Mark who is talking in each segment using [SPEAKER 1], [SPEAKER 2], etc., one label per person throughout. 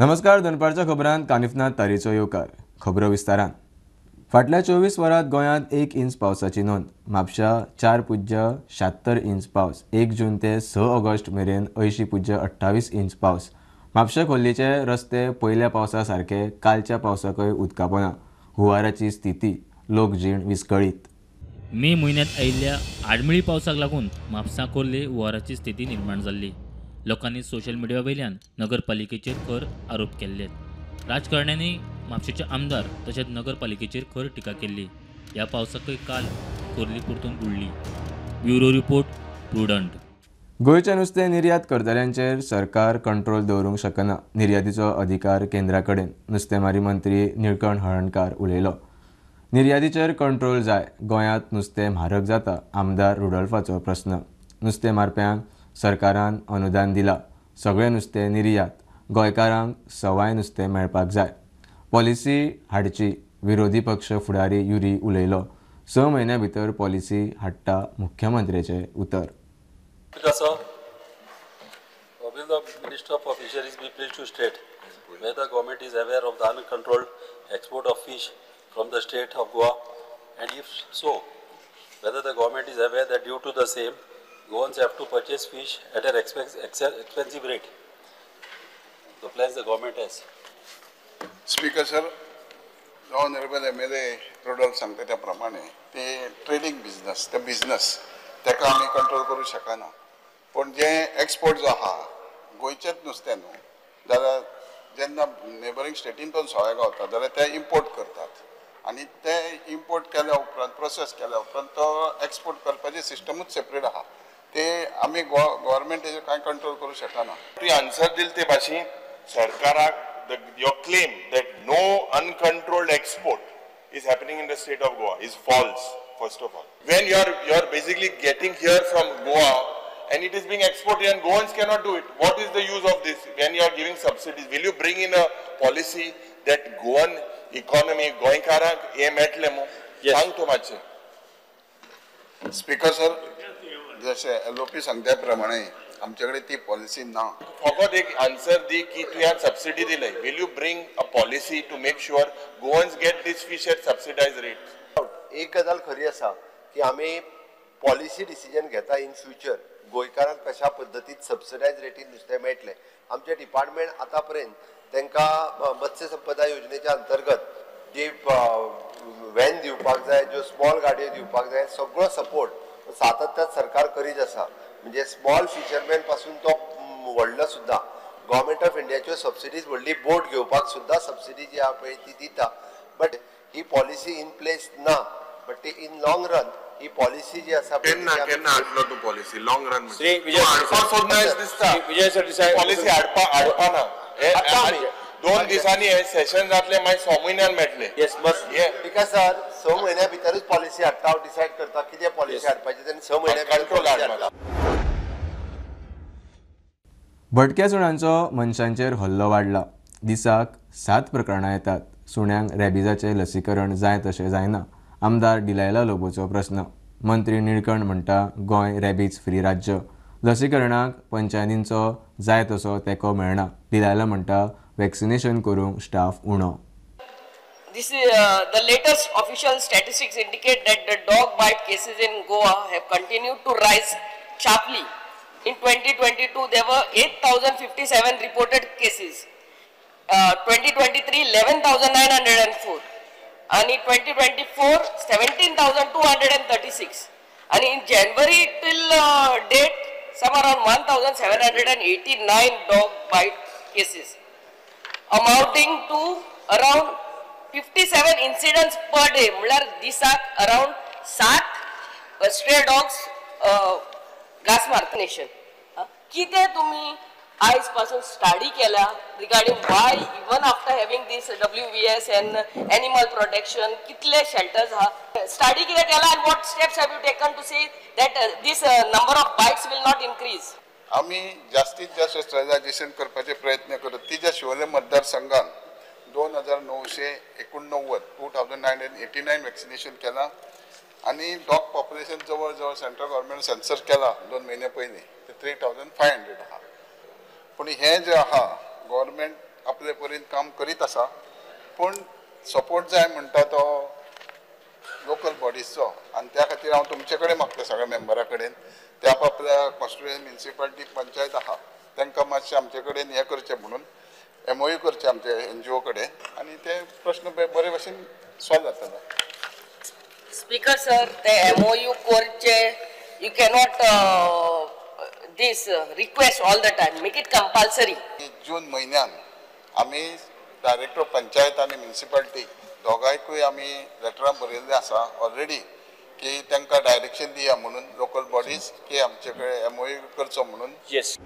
[SPEAKER 1] नमस्कार. दनपारच्या खबरांत कानिफनाथ तारीचो येवकार. खबरो विस्तारान. फाटल्या 24 वरांत गोंयांत 1 इंच पावसाची नोंद. म्हापशा 4.76 इंच पावस. 1 जून ते 6 ऑगस्ट मेरेन 80.28 इंच पावस. म्हापशा खोल्लीचे रस्ते पयल्या पावसा सारखे कालच्या पावसाकय उदकापना. हुंवाराची स्थिती. लोकजीण विस्कळीत.
[SPEAKER 2] मे म्हयन्यांत आयिल्ल्या आडमेळी पावसाक लागून म्हापसा खोर्ले हुंवाराची स्थिती निर्माण जाल्ली. लोकांनी सोशल मिडिया वयल्यान नगरपालिकेचेर खर आरोप केल्ले. राजकारण्यांनी म्हापशेचे आमदार तशेंच नगरपालिकेचेर खर टिका केल्ली. ह्या पावसाकय काल खोर्ली परतून बुडली. Bureau report prudent.
[SPEAKER 1] गोंयचे नुस्तें निर्यात करतल्यांचेर सरकार कंट्रोल दवरूंक शकना. निर्यातीचो अधिकार केंद्रा कडेन. नुस्तेंमारी मंत्री निळकंठ हळर्णकार उलयलो. निर्यातीचेर कंट्रोल जाय. गोंयांत नुस्तें म्हारग जाता. आमदार रुडॉल्फाचो प्रस्न. नुस्तें मारप्यांक सरकारान अनुदान दिलां. सगळें नुस्तें निर्यात. गोंयकारांक सवाय नुस्तें मेळपाक जाय. पॉलिसी हाडची. विरोधी पक्ष फुडारी युरी उलयलो. 6 म्हयन्यां भितर पॉलिसी हाडटा मुख्यमंत्र्याचें उतर.
[SPEAKER 3] Will the Minister for Fisheries be pleased to state whether the government is aware of the uncontrolled export of fish from the state of Goa, and if so, whether the government is aware that due to the same, Goans have to purchase fish at an expensive rate? The plans the government has.
[SPEAKER 4] Speaker sir, honorable MLA Rodolph सांगता त्या प्रमाणे ते trading business ते business ताका आमी control करूं शकना. पण जे एक्सपोर्ट जो आहा गोंयचेच नुस्तें न्हू जाल्यार जेन्ना नेबरींग स्टेटींतून सवाय गावता जाल्यार ते इम्पोर्ट करतात आनी ते इम्पोर्ट केल्या उपरांत प्रोसेस केल्या उपरांत तो एक्सपोर्ट करपाचें सिस्टमूच सेपरेट आहा. ते आमी गव्हर्मेंट हेजेर कांय कंट्रोल करूं शकना.
[SPEAKER 5] तुवें आन्सर दिले ते भाशेन सरकाराक your claim that no uncontrolled export is happening in the state of Goa is false. First of all, when you're basically getting here from Goa and it is being exported and Goans cannot do it, what is the use of this? When you are giving subsidies, will you bring in a policy that Goan economy goinkarank हे मेळटले मो? सांग तो मातशें.
[SPEAKER 4] Speaker sir, जशें LOP सांगता प्रमाणे आमचे कडेन ती पॉलिसी ना.
[SPEAKER 5] फकत एक आन्सर दी की तुवें सबसिडी दिले. Will you bring a policy to make sure Goans get this fish at subsidize rate?
[SPEAKER 6] एक गजाल खरी आसा की आमी पॉलिसी डिसिजन घेता इन फ्युचर गोंयकारांक कशा पद्दतीन सबसिडाइज रेटीन नुस्तें मेळटलें. आमचे डिपार्टमेंट आतां पर्यंत तांकां मत्स्य संपदा योजनेच्या अंतर्गत जी व्हॅन दिवपाक जाय, ज्यो स्मॉल गाडयो दिवपाक जाय, सगळो सपोर्ट सातत्यान सरकार करीत आसा. म्हणजे स्मॉल फिशरमॅन पासून तो व्हडलो सुद्धा गव्हर्मेंट ऑफ इंडियाच्यो सबसिडीज व्हडली बोट घेवपाक सुद्धा सबसिडी जी आहा पळय ती दिता. बट ही पॉलिसी इन प्लेस ना. बट ती इन लॉंग रन ही पॉलिसी जी आसा
[SPEAKER 5] केन्ना हाडलो तूं policy long run
[SPEAKER 7] Shri Vijay
[SPEAKER 5] दिसता
[SPEAKER 7] विजय सर
[SPEAKER 5] पॉलिसी हाडपा ना. 2 दिसांनी हे सेशन जातले मागीर 6 म्हयन्यान मेळटले.
[SPEAKER 7] येस बस
[SPEAKER 6] बिकॉज सर 6 म्हयन्या भितरूच पॉलिसी हाडटा. हांव डिसायड करता कितें पॉलिसी हाडपाची आनी 6 म्हयन्या
[SPEAKER 5] कंट्रोल हाडटा.
[SPEAKER 1] भटक्या सुण्यांचो मनशांचेर हल्लो वाडला. दिसाक 7 प्रकरणां येतात. सुण्यांक रॅबिजाचें लसीकरण जाय तशें जायना. आमदार डिलायला लोबोचो प्रस्न. मंत्री निळकंठ म्हणटा गोंय रॅबीज फ्री राज्य. लसीकरणाक पंचायतींचो जाय तसो तेंको मेळना. डिलायला म्हणटा वॅक्सिनेशन करूंक स्टाफ उणो.
[SPEAKER 8] This is the latest official statistics indicate that the dog bite cases in Goa have continued to rise sharply. In 2022, there were 8,057 reported cases. 2023, 11,904. And in 2024, 17,236. And in January till date, some around 1,789 dog bite cases, amounting to around 57 incidents per day. म्हळ्यार दिसाक around 7 stray dogs घास मारता. Nation कितें तुमी आयज पासून study केल्या regarding why even after having these WVS and animal protection कितले शेल्टर्स आहा? स्टडी कितें केला and what steps have you taken to see that these number of bites will not increase?
[SPEAKER 4] आमी जास्तीत जास्त स्ट्रेटेजायझेशन करपाचे प्रयत्न करत. तिच्या शिवोले मतदारसंघात 2,989 2,989 वॅक्सिनेशन केला आणि डॉग पॉप्युलेशन जवळ जवळ सेंट्रल गव्हर्मेंट सेन्सस केला 2 महिने पयलीं ते 3,500 आहा. पूण हे जे आहा गव्हर्मेंट आपले परीन काम करीत आसा, पूण सपोर्ट जाय म्हणटा तो लोकल बॉडीजचो, आनी त्या खातीर हांव तुमचे कडेन मागता सगळ्या मेंबरा कडेन, ते आपल्या कॉन्स्टिट्युएंसी म्युनिसिपालिटी पंचायत आहा तांकां मातशें आमचे कडेन हें करचें म्हणून MOU करचें आमचे NGO कडेन, आनी ते प्रश्न बरे भशेन सॉल्व जातलो.
[SPEAKER 8] Speaker sir, the MOU कोरचे you cannot this request all the time. Make it compulsory.
[SPEAKER 4] जून म्हयन्यान आमी डायरेक्टर पंचायत आनी म्युनिसिपालिटी दोगांयकूय आमी लेटरां बरयल्लें आसा ऑलरेडी की तांकां डायरेक्शन दिया म्हणून लोकल बॉडीज की आमचे कडेन MOU करचो म्हणून.
[SPEAKER 7] येस.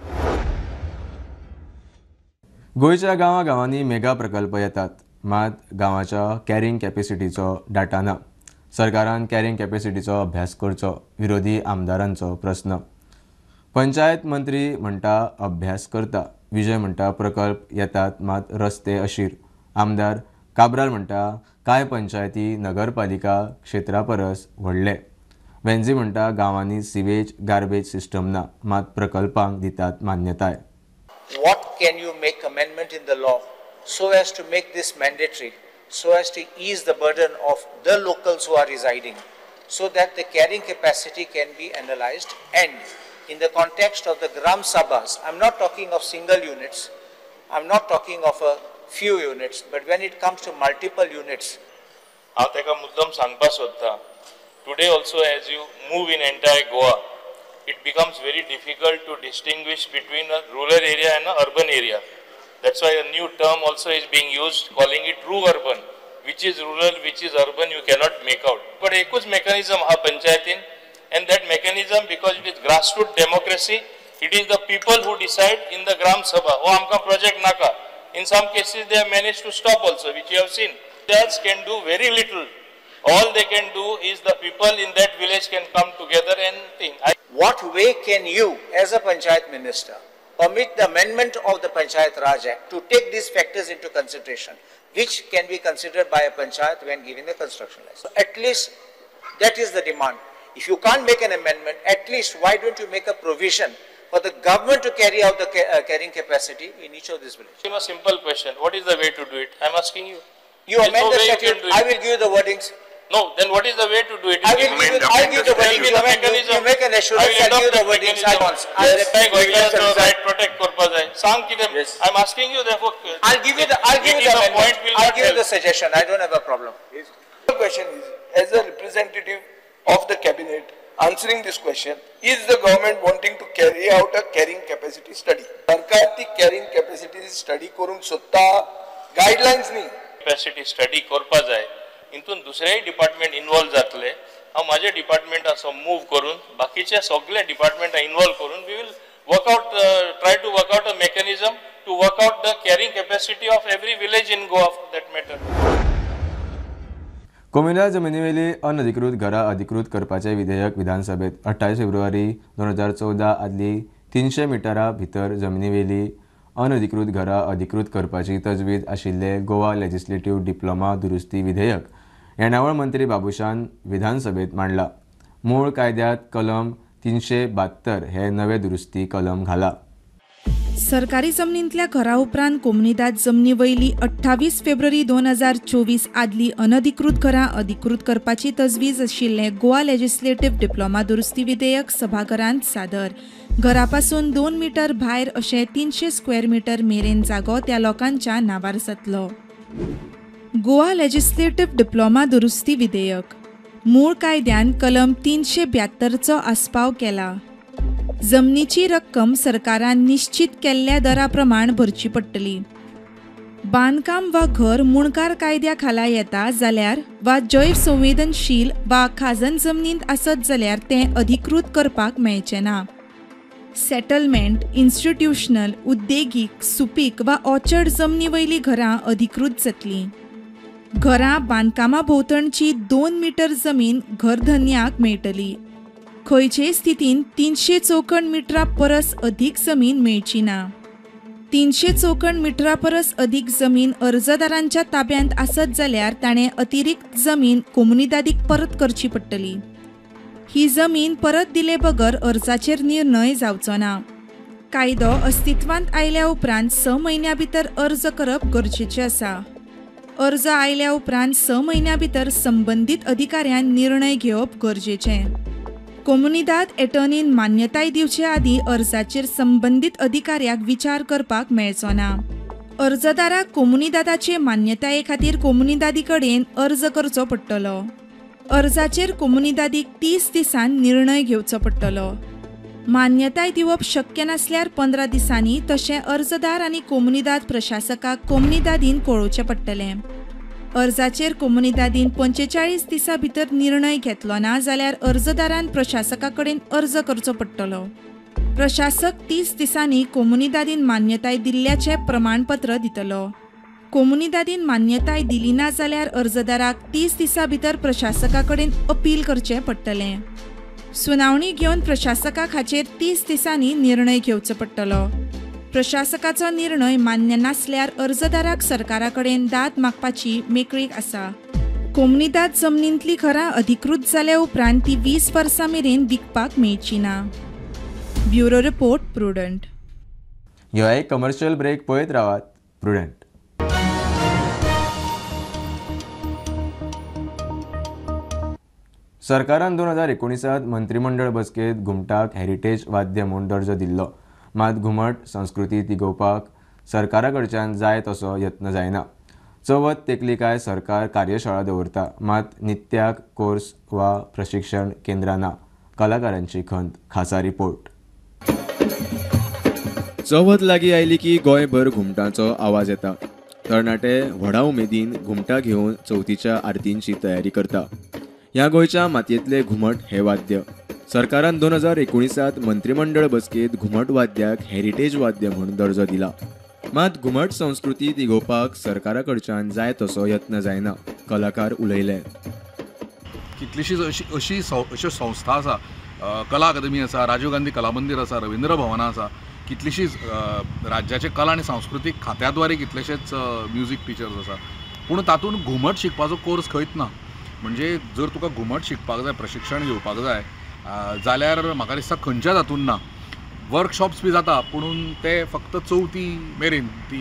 [SPEAKER 1] गोंयच्या गांवांनी मेगा प्रकल्प येतात, मात गांवाच्या कॅरिंग कॅपेसिटीचो डाटा ना. सरकारान कॅरिंग कॅपेसिटीचो अभ्यास करचो, विरोधी आमदारांचो प्रस्न. पंचायत मंत्री म्हणटा अभ्यास करता, विजय म्हणटा प्रकल्प येतात मात रस्ते अशीर. आमदार काब्राल म्हणटा कांय पंचायती नगरपालिका क्षेत्रा परस व्हडले. वेंझी म्हणटा गांवांनी सिवेज गार्बेज सिस्टम ना, मात प्रकल्पांक दितात मान्यताय.
[SPEAKER 7] What can you make amendment in the law so as to make this mandatory, so as to ease the burden of the locals who are residing, so that the carrying capacity can be analyzed, and in the context of the Gram Sabhas, I'm not talking of single units, I'm not talking of a few units, but when it comes to multiple units.
[SPEAKER 9] हांव तेका मुद्दम सांगपाक सोदता, today also as you move in entire Goa, it becomes very difficult to distinguish between a rural area and an urban area. That's why a new term also is being used, calling it true urban. Which is rural, which is urban, you cannot make out. But ekuz mechanism ha panchayatin, and that mechanism, because it is grassroots democracy, it is the people who decide in the Gram Sabha. Oh, amka project naka. In some cases, they have managed to stop also, which you have seen. Judges can do very little. All they can do is the people in that village can come together and think.
[SPEAKER 7] What way can you, as a Panchayat Minister, permit the amendment of the Panchayat Raj Act to take these factors into consideration, which can be considered by a Panchayat when giving the construction license? At least that is the demand. If you can't make an amendment, at least why don't you make a provision for the government to carry out the carrying capacity in each of these villages?
[SPEAKER 9] A simple question. What is the way to do it? I'm asking you.
[SPEAKER 7] You amend the statute, I will give you the wordings.
[SPEAKER 9] No, then what is the way to do it?
[SPEAKER 7] I will give the wordings. You make an assurance, I'll give you the wordings.
[SPEAKER 9] Right protect purpose. I'm asking you therefore.
[SPEAKER 7] I'll give you the amendment. I'll give you the suggestion. I don't have a problem.
[SPEAKER 10] The question is, as a representative of the cabinet, answering this question, is the government wanting to carry out a carrying capacity study? Sarkar ती carrying capacity study करून सोदता, guidelines नी.
[SPEAKER 9] Capacity study करपा जाय. इंतून दुसरेय department involve जातले. हांव म्हाजे department असो मूव करून बाकीचे सगळे डिपार्टमेंट इन्वॉल्व करून we will work out, try to work out a mechanism to work out the carrying capacity of every village in Goa for that matter.
[SPEAKER 1] कोमुनल जमिनीवेली अनधिकृत घरां अधिकृत करपाचें विधेयक विधानसभेत 28 फेब्रुवारी 2014 आदली 300 मिटरा भितर जमिनीवेली अनधिकृत घरां अधिकृत करपाची तजवीज आशिल्ले गोवा लेजिस्लेटिव्ह डिप्लोमा दुरुस्ती विधेयक येणावळ मंत्री बाबुशान विधानसभेत मांडला. मूळ कायद्यात कलम 372 हे नवे दुरुस्ती कलम घाला.
[SPEAKER 11] सरकारी जमनींतल्या घरा उपरांत कोमुनिदाद जमनी वयली 28 फेब्रुवारी 2024 आदली अनधिकृत घरां अधिकृत करपाची तजवीज आशिल्लें गोवा लेजिस्लेटिव्ह डिप्लोमा दुरुस्ती विधेयक सभाघरांत सादर. घरापासून 2 मीटर भायर अशें 300 स्क्वेअर मीटर मेरेन जागो त्या लोकांच्या नांवार जातलो. गोवा लेजिस्लेटिव्ह डिप्लोमा दुरुस्ती विधेयक मूळ कायद्यान कलम 372 आस्पाव केला. जमनीची रक्कम सरकारान निश्चित केल्ल्या दरा प्रमाण भरची पडटली. बांदकाम वा घर मुणकार कायद्या खाला येता जाल्यार वा जैव संवेदनशील वा खाजन जमनींत आसत जाल्यार तें अधिकृत करपाक मेळचें ना. सेटलमेंट, इन्स्टिट्यूशनल, उद्देगीक, सुपीक वा ऑर्चर्ड जमनी वयली घरां अधिकृत जातलीं. घरां बांदकामा भोंवतणची 2 मीटर जमीन घरधन्याक मेळटली. खंयचेय स्थितीन 300 चौखण मिटरा परस अधिक जमीन मेळची ना. 300 चौखण मिटरा परस अधिक जमीन अर्जदारांच्या ताब्यांत आसत जाल्यार ताणें अतिरिक्त जमीन कोमुनिदादीक परत करची पडटली. ही जमीन परत दिले बगर अर्जाचेर निर्णय जावचो ना. कायदो अस्तित्वांत आयल्या उपरांत 6 म्हयन्यां भितर अर्ज करप गरजेचें आसा. अर्ज आयल्या उपरांत 6 म्हयन्यां भितर संबंदीत अधिकाऱ्यान निर्णय घेवप गरजेचें. कोमुनिदाद एटर्नीन मान्यताय दिवचे आदीं अर्जाचेर संबंदीत अधिकाऱ्याक विचार करपाक मेळचो ना. अर्जदाराक कोमुनिदादाचे मान्यताये खातीर कोमुनिदादी कडेन अर्ज करचो पडटलो. अर्जाचेर कोमुनिदादीक 30 दिसांन निर्णय घेवचो पडटलो. मान्यताय दिवप शक्य नासल्यार 15 दिसांनी तशें अर्जदार आनी कोमुनिदाद प्रशासकाक कोमुनिदादीन कळोवचें पडटलें. अर्जाचेर कोमुनिदादीन 45 दिसां भितर निर्णय घेतलो ना जाल्यार अर्जदारान प्रशासका कडेन अर्ज करचो पडटलो. प्रशासक 30 दिसांनी कोमुनिदादीन मान्यताय दिल्ल्याचें प्रमाणपत्र दितलो. कोमुनिदादीन मान्यताय दिली ना जाल्यार अर्जदाराक 30 दिसां भितर प्रशासका कडेन अपील करचें पडटलें. सुनावणी घेवन प्रशासकाक हाचेर 30 दिसांनी निर्णय घेवचो पडटलो. प्रशासकाचो निर्णय मान्य नासल्यार अर्जदाराक सरकारा कडेन दाद मागपाची मेकळीक आसा. कोमुनिदाद जमनींतलीं घरां अधिकृत जाल्या उपरांत ती 20 वर्सां मेरेन विकपाक मेळची ना. Bureau report prudent.
[SPEAKER 1] ह्यो एक कमर्शियल ब्रेक पळयत रावात. प्रुडंट. सरकारान 2019 मंत्रिमंडळ बसकेत घुमटाक हेरिटेज वाद्य म्हूण दर्जो दिल्लो. मात घुमट संस्कृती तिगोवपाक सरकारा कडच्यान जाय तसो यत्न जायना. चवथ तेकली काय सरकार कार्यशाळा दवरता, मात नित्याक कोर्स वा प्रशिक्षण केंद्रां ना. कलाकारांची खंत. खासा रिपोर्ट. चवथ लागीं आयली की गोंयभर घुमटांचो आवाज येता. तरणाटे व्हडा उमेदीन घुमटां घेवन चवथीच्या आरतींची तयारी करता. ह्या गोंयच्या मातयेंतले घुमट हे वाद्य. सरकारान 2019 मंत्रिमंडळ बसकेत घुमट वाद्याक हेरिटेज वाद्य म्हूण दर्जो दिला. मात घुमट संस्कृती तिगोवपाक सरकारा कडच्यान जाय तसो यत्न जायना. कलाकार उलयले.
[SPEAKER 12] कितलीशीच अश्यो संस्था आसा, कला अकादमी आसा, राजीव गांधी कला मंदिर आसा, रवींद्र भवनां आसा, कितलीशीच राज्याचे कला आनी सांस्कृतीक खात्याद्वारे कितलेशेच म्युझिक टिचर्स आसा. पूण तातूंत घुमट शिकपाचो कोर्स खंयच ना. म्हणजे जर तुका घुमट शिकपाक जाय, प्रशिक्षण घेवपाक जाय जाल्यार म्हाका दिसता खंयच्याच हातूंत ना. वर्कशॉप्स बी जाता पूण ते फक्त चवथी मेरेन, ती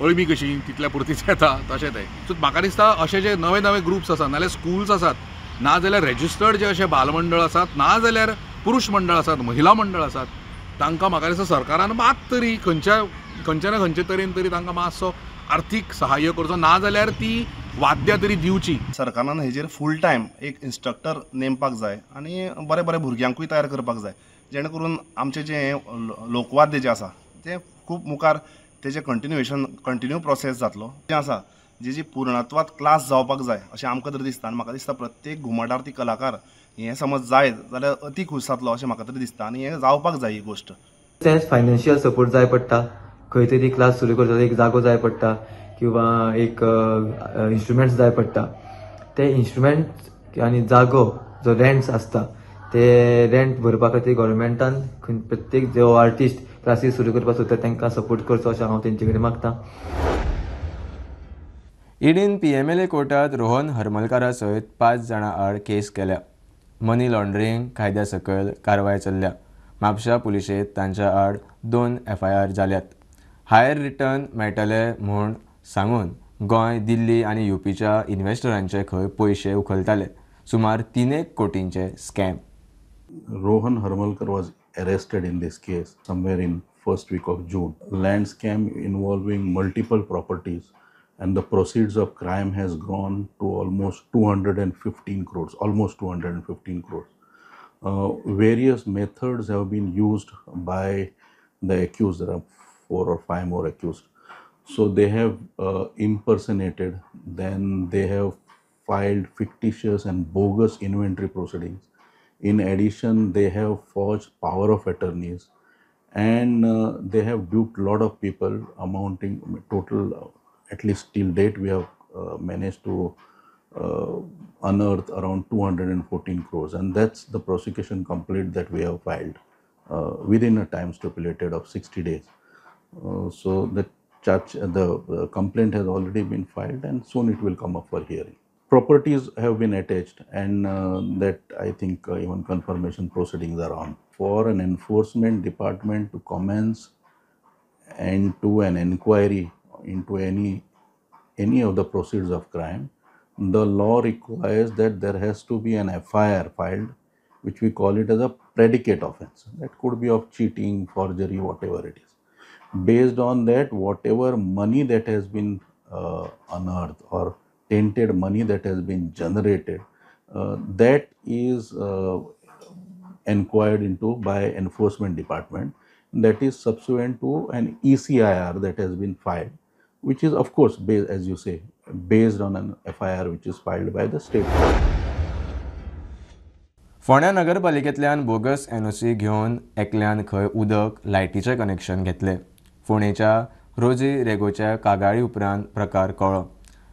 [SPEAKER 12] अळमी कशी तितल्या पुरतीच येता तशें तें. सो म्हाका दिसता अशे जे नवे नवे ग्रुप्स आसात, नाजाल्यार स्कूल्स आसात, ना जाल्यार रेजिस्टर्ड जे अशे बालमंडळ आसात, ना जाल्यार पुरुश मंडळ आसात, महिला मंडळ आसात, तांकां म्हाका दिसता सरकारान मात तरी खंयच्या ना खंयचे तरेन तरी तांकां मातसो आर्थीक सहाय्य करचो, ना जाल्यार ती वाद्यां तरी दिवची.
[SPEAKER 13] सरकारान हेजेर फूल टायम एक इंस्ट्रक्टर नेमपाक जाय आनी बरे बरे भुरग्यांकूय तयार करपाक जाय, जेणे करून आमचें जें लोकवाद्य जें आसा तें खूब मुखार तेजें कंटिन्यू प्रोसेस जातलो. जें आसा जी पूर्णत्वात क्लास जावपाक जाय अशें आमकां तरी दिसता. आनी म्हाका दिसता प्रत्येक घुमट आरती कलाकार हें समज जायत जाल्यार अती खूश जातलो अशें म्हाका तरी दिसता. आनी हें जावपाक जाय ही गोश्ट.
[SPEAKER 14] तेंच फायनान्शियल सपोर्ट जाय पडटा. खंय तरी क्लास सुरू करता एक जागो जाय पडटा किंवा एक इन्स्ट्रुमेंट्स जाय पडटा. ते इन्स्ट्रुमेंट आनी जागो जो रेंट्स आसता ते रेंट भरपा खातीर गव्हर्मेंटान प्रत्येक जो आर्टिस्ट क्लासीस सुरू करपाक सोदता तांकां सपोर्ट करचो अशें हांव तेंचे कडेन मागतां.
[SPEAKER 1] ईडीन PMLA कोर्टात रोहन हरमलकारा सयत 5 जाणां आड केस केल्या. मनी लॉन्ड्रिंग कायद्या सकयल कारवाय चल्ल्या. म्हापशा पुलिशेंत तांच्या आड 2 FIR जाल्यात. हायर रिटर्न मेळटले म्हूण सांगून गोंय, दिल्ली आनी UPच्या इन्व्हेस्टरांचे खंय पयशे उखलताले. सुमार 3 कोटींचे scam.
[SPEAKER 15] Rohan Harmalkar was arrested in this case somewhere in first week of June. Land scam involving multiple properties, and the proceeds of crime has grown to almost 215 crores, almost 215 crores. Various methods have been used by the accused. There are 4 or 5 more accused. So they have impersonated, then they have filed fictitious and bogus inventory proceedings. In addition, they have forged power of attorneys, and they have duped a lot of people, amounting total, at least till date, we have managed to unearth around 214 crores, and that's the prosecution complaint that we have filed within a time stipulated of 60 days. So the complaint has already been filed, and soon it will come up for hearing. properties have been attached, and that I think even confirmation proceedings are on. For an enforcement department to commence and to an inquiry into any of the proceeds of crime, the law requires that there has to be an FIR filed, which we call it as a predicate offense. That could be of cheating, forgery, whatever it is. Based on that, whatever money that has been unearthed or tainted money that has been generated, that is inquired into by enforcement department. That is subsequent to an ECIR that has been filed, which is of course based, as you say, based on an FIR which is filed by the state.
[SPEAKER 1] फोंड्या नगरपालिकेंतल्यान bogus NOC घेवन एकल्यान खंय उदक लायटीचें connection घेतलें. फोंडेच्या रोजी रेगोच्या कागाळी उपरांत प्रकार कळ्ळो.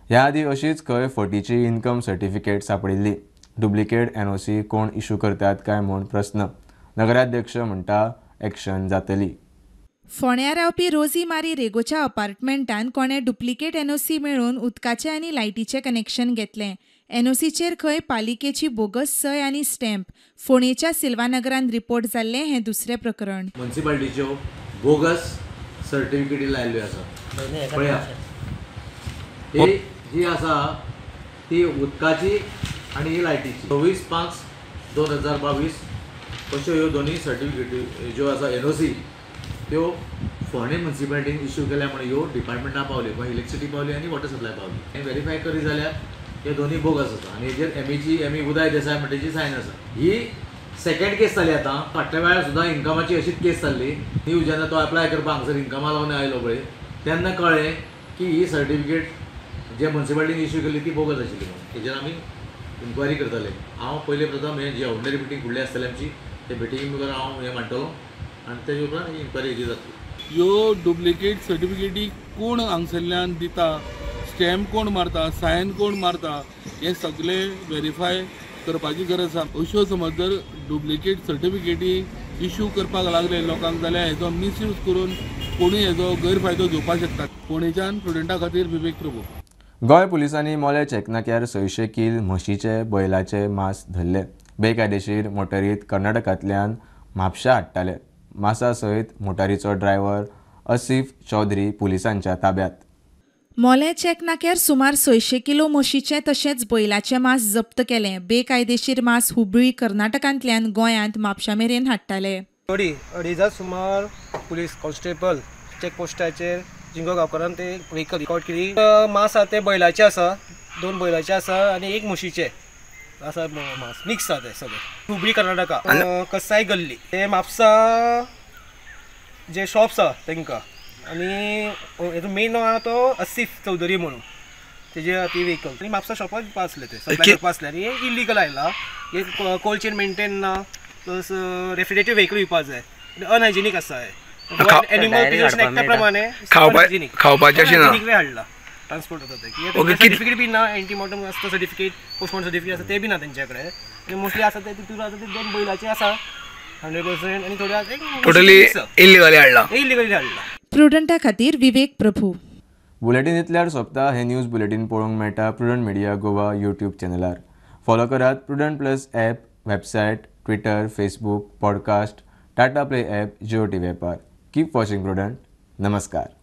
[SPEAKER 1] ह्या आदी अशीच खंय फटीची इन्कम सर्टिफिकेट सापडिल्ली. डुप्लिकेट NOC कोण इश्यू करतात काय म्हूण प्रस्न. नगराध्यक्ष म्हणटा एक्शन जातली.
[SPEAKER 11] फोंड्या रावपी रोजी मारी रेगोच्या अपार्टमेंटान कोणे डुप्लिकेट NOC मेळोवन उदकाचें आनी लायटीचें कनेक्शन घेतलें. NOCचेर खंय पालिकेची बोगस सय आनी स्टॅम्प. फोंडेच्या सिल्वानगरान रिपोर्ट जाल्लें हें दुसरें प्रकरण.
[SPEAKER 16] म्युनिसिपालिटीच्यो बोगस सर्टिफिकेटी लायल्ल्यो आसा. पळयात, ही आसा ती उदकाची आनी ही लायटीची. 24/5/2022 अश्यो ह्यो दोनी सर्टिफिकेटी ज्यो आसा NOC त्यो फोंडे म्युनिसिपालिटीन इश्यू केल्या म्हणून ह्यो डिपार्टमेंटाक पावल्यो, गोंय इलेक्ट्रिसिटी पावली आनी वॉटर सप्लाय पावली. हें व्हेरीफाय करी जाल्यार हे दोनी बोगस आसा आनी हेजेर एमई उदय देसाय म्हणटाची सायन आसा. ही सेकंड केस जाली आतां. फाटल्या वेळार सुद्दां इन्कमाची अशीच केस जाल्ली. न्यू जेन्ना तो अप्लाय करपाक हांगसर इन्कमा लागून आयलो पळय, तेन्ना कळ्ळें की ही सर्टिफिकेट जे म्युनिसिपालिटीन इश्यू केली ती बोगस आशिल्ली म्हणून. हेजेर आमी इन्क्वायरी करतले. हांव पयले प्रथम हे जी ऑर्डिनरी मिटींग फुडली आसतली आमची, ते मिटींगे भितर हांव हें मांडटलो आनी तेजे उपरांत इन्क्वायरी हेजी जातली.
[SPEAKER 17] ह्यो डुप्लिकेट सर्टिफिकेटी कोण हांगसरल्यान दिता, स्टॅम्प कोण मारता, सायन कोण मारता, हे सगळे व्हेरीफाय करपाची गरज आसा. अश्यो समज जर डुप्लिकेट सर्टिफिकेटी इश्यू करपाक लागले लोकांक जाल्यार हेजो मिसयूज करून कोणूय हेजो गैरफायदो घेवपाक शकतात. फोंडेच्यान स्टुडंटा खातीर विवेक प्रभू.
[SPEAKER 1] गोंय पुलिसांनी मोले चेकनाक्यार 600 किल म्हशीचे बैलाचे मांस धरले. बेकायदेशीर मोटारीत कर्नाटकांतल्यान म्हापशा हाडटाले. मांसा सयत मोटारीचो ड्रायव्हर असिफ चौधरी पुलिसांच्या ताब्यात.
[SPEAKER 11] मोले चेक नाक्यार सुमार 600 किलो म्हशीचें तशेंच बैलाचें मांस जप्त केलें. बेकायदेशीर मांस हुबळी कर्नाटकांतल्यान गोंयांत म्हापशा मेरेन हाडटाले.
[SPEAKER 18] अडीजा सुमार पुलीस कॉन्स्टेबल चेक पोस्टाचेर जिंगो गांवकारान ते व्हेकल रिकॉर्ड केली. मांस आसा ते बैलाचें आसा, 2 बैलाचें आसा आनी 1 म्हशीचें आसा. मांस मिक्स आसा ते सगळे. हुबळी कर्नाटका कसाय गल्ली ते म्हापसा जे शॉप्स आसा तांकां. आनी हेजो मेन नांव आहा तो असिफ चौधरी म्हणून, तेजे ती व्हेकल आनी म्हापसा शॉपार दिवपा आसले ते सप्लाय करपा आसले. आनी हे इलिगल आयला. हे कोल्ड चेन मेंटेन ना, प्लस रेफ्रिजरेटर व्हेकल दिवपा जाय. अनहायजिनीक आसा. एनिमल प्रिजर्वेशन एक्टा प्रमाणे
[SPEAKER 10] खावपाचें अशें ना.
[SPEAKER 18] हाडला ट्रान्सपोर्ट जाता ते. सर्टिफिकेट बी ना, एंटीमॉर्टम आसता सर्टिफिकेट, पोस्टमॉर्टम सर्टिफिकेट आसा ते बी ना तेंच्या कडेन. आनी मोस्टली आसा ते तितून आसा ते 2 बैलाचे आसा 100% आनी थोडे आसा
[SPEAKER 10] टोटली इल्लिगली हाडला.
[SPEAKER 11] प्रुडंटा खातीर विवेक प्रभू.
[SPEAKER 1] बुलेटीन इतल्यार सोंपता. हे न्यूज बुलेटीन पळोवंक मेळटा प्रुडंट मिडिया गोवा यूट्यूब चॅनलार. फॉलो करात Prudent plus app, website, Twitter, Facebook, podcast, Tata play app, Jio TV ॲपार. Keep watching Prudent. नमस्कार.